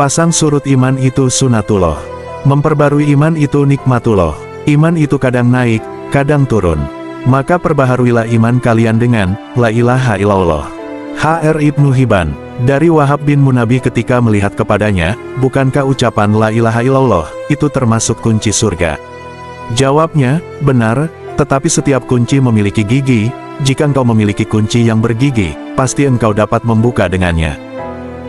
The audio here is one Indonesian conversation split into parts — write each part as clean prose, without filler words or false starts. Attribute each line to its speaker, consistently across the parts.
Speaker 1: Pasang surut iman itu sunatullah. Memperbarui iman itu nikmatullah. Iman itu kadang naik, kadang turun. Maka perbaharuilah iman kalian dengan La ilaha illallah. H.R. Ibnu Hibban, dari Wahab bin Munabbih ketika melihat kepadanya, bukankah ucapan La ilaha illallah itu termasuk kunci surga? Jawabnya, benar, tetapi setiap kunci memiliki gigi. Jika engkau memiliki kunci yang bergigi, pasti engkau dapat membuka dengannya.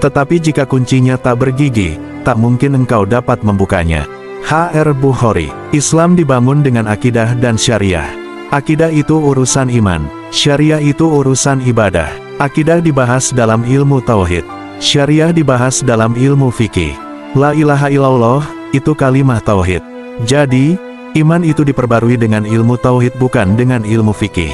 Speaker 1: Tetapi jika kuncinya tak bergigi, tak mungkin engkau dapat membukanya. H.R. Bukhari, Islam dibangun dengan akidah dan syariah. Akidah itu urusan iman, syariah itu urusan ibadah. Akidah dibahas dalam ilmu tauhid, syariah dibahas dalam ilmu fikih. La ilaha illallah, itu kalimah tauhid. Jadi, iman itu diperbarui dengan ilmu tauhid bukan dengan ilmu fikih.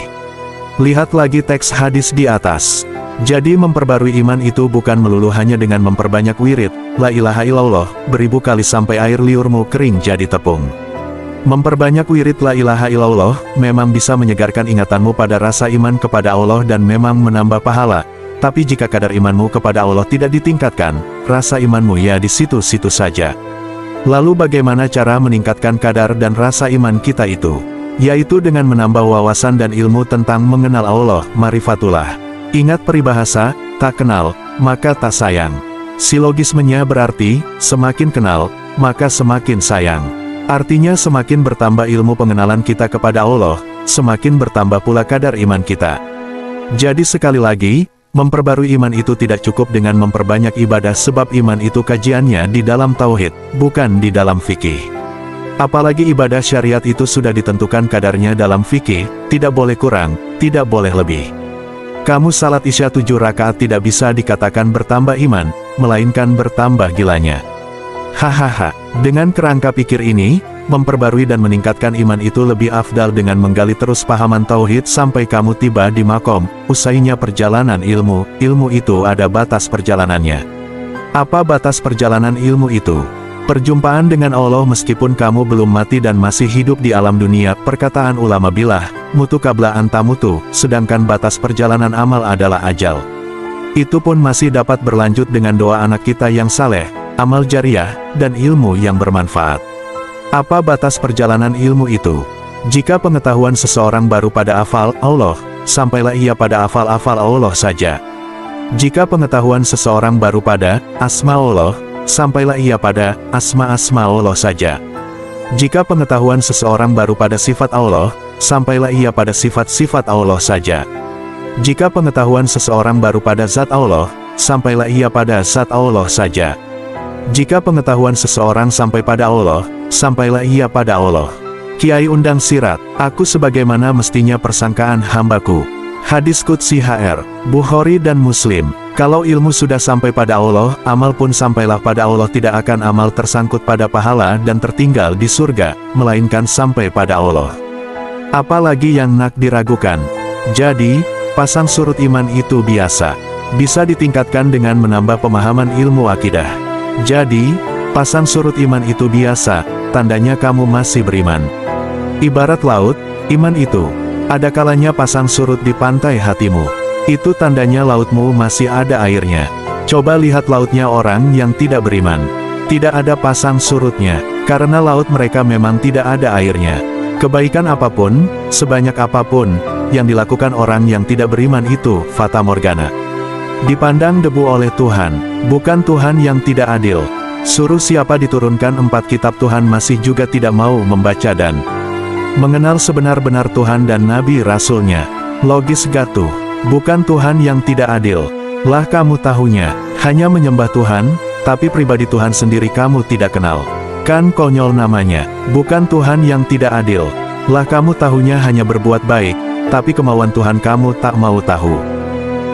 Speaker 1: Lihat lagi teks hadis di atas. Jadi memperbarui iman itu bukan melulu hanya dengan memperbanyak wirid, La ilaha illallah, beribu kali sampai air liurmu kering jadi tepung. Memperbanyak wirid La ilaha illallah, memang bisa menyegarkan ingatanmu pada rasa iman kepada Allah dan memang menambah pahala. Tapi jika kadar imanmu kepada Allah tidak ditingkatkan, rasa imanmu ya di situ-situ saja. Lalu bagaimana cara meningkatkan kadar dan rasa iman kita itu? Yaitu dengan menambah wawasan dan ilmu tentang mengenal Allah, marifatullah. Ingat peribahasa, tak kenal, maka tak sayang. Silogismenya berarti, semakin kenal, maka semakin sayang. Artinya semakin bertambah ilmu pengenalan kita kepada Allah, semakin bertambah pula kadar iman kita. Jadi sekali lagi, memperbarui iman itu tidak cukup dengan memperbanyak ibadah sebab iman itu kajiannya di dalam tauhid, bukan di dalam fikih. Apalagi ibadah syariat itu sudah ditentukan kadarnya dalam fikih, tidak boleh kurang, tidak boleh lebih. Kamu salat isya 7 rakaat tidak bisa dikatakan bertambah iman, melainkan bertambah gilanya. Hahaha, dengan kerangka pikir ini, memperbarui dan meningkatkan iman itu lebih afdal dengan menggali terus pahaman tauhid sampai kamu tiba di makom, usainya perjalanan ilmu, ilmu itu ada batas perjalanannya. Apa batas perjalanan ilmu itu? Perjumpaan dengan Allah meskipun kamu belum mati dan masih hidup di alam dunia, perkataan ulama bilah, mutu qabla antamutu, sedangkan batas perjalanan amal adalah ajal. Itu pun masih dapat berlanjut dengan doa anak kita yang saleh, amal jariah, dan ilmu yang bermanfaat. Apa batas perjalanan ilmu itu? Jika pengetahuan seseorang baru pada afal Allah, sampailah ia pada afal-afal Allah saja. Jika pengetahuan seseorang baru pada asma Allah, sampailah ia pada asma-asma Allah saja. Jika pengetahuan seseorang baru pada sifat Allah, sampailah ia pada sifat-sifat Allah saja. Jika pengetahuan seseorang baru pada zat Allah, sampailah ia pada zat Allah saja. Jika pengetahuan seseorang sampai pada Allah, sampailah ia pada Allah. Kiai Undang Sirat, aku sebagaimana mestinya persangkaan hambaku. Hadis Qudsi H.R. Bukhari dan Muslim. Kalau ilmu sudah sampai pada Allah, amal pun sampailah pada Allah, tidak akan amal tersangkut pada pahala dan tertinggal di surga, melainkan sampai pada Allah. Apalagi yang nak diragukan. Jadi, pasang surut iman itu biasa. Bisa ditingkatkan dengan menambah pemahaman ilmu akidah. Jadi, pasang surut iman itu biasa, tandanya kamu masih beriman. Ibarat laut, iman itu, ada kalanya pasang surut di pantai hatimu. Itu tandanya lautmu masih ada airnya. Coba lihat lautnya orang yang tidak beriman. Tidak ada pasang surutnya, karena laut mereka memang tidak ada airnya. Kebaikan apapun, sebanyak apapun, yang dilakukan orang yang tidak beriman itu fata morgana. Dipandang debu oleh Tuhan, bukan Tuhan yang tidak adil. Suruh siapa diturunkan 4 kitab Tuhan masih juga tidak mau membaca dan mengenal sebenar-benar Tuhan dan Nabi Rasulnya. Logis gatuh. Bukan Tuhan yang tidak adil. Lah kamu tahunya, hanya menyembah Tuhan, tapi pribadi Tuhan sendiri kamu tidak kenal. Kan konyol namanya. Bukan Tuhan yang tidak adil. Lah kamu tahunya hanya berbuat baik, tapi kemauan Tuhan kamu tak mau tahu.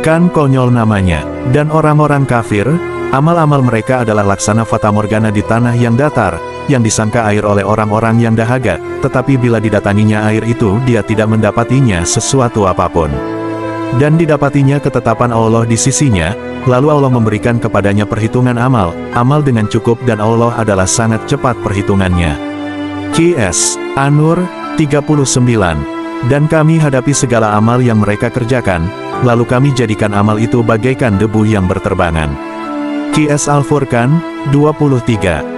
Speaker 1: Kan konyol namanya. Dan orang-orang kafir, amal-amal mereka adalah laksana fata morgana di tanah yang datar, yang disangka air oleh orang-orang yang dahaga, tetapi bila didatanginya air itu dia tidak mendapatinya sesuatu apapun. Dan didapatinya ketetapan Allah di sisinya, lalu Allah memberikan kepadanya perhitungan amal dengan cukup dan Allah adalah sangat cepat perhitungannya. Qs. An-Nur, 39. Dan kami hadapi segala amal yang mereka kerjakan, lalu kami jadikan amal itu bagaikan debu yang berterbangan. QS Al-Furqan, 23.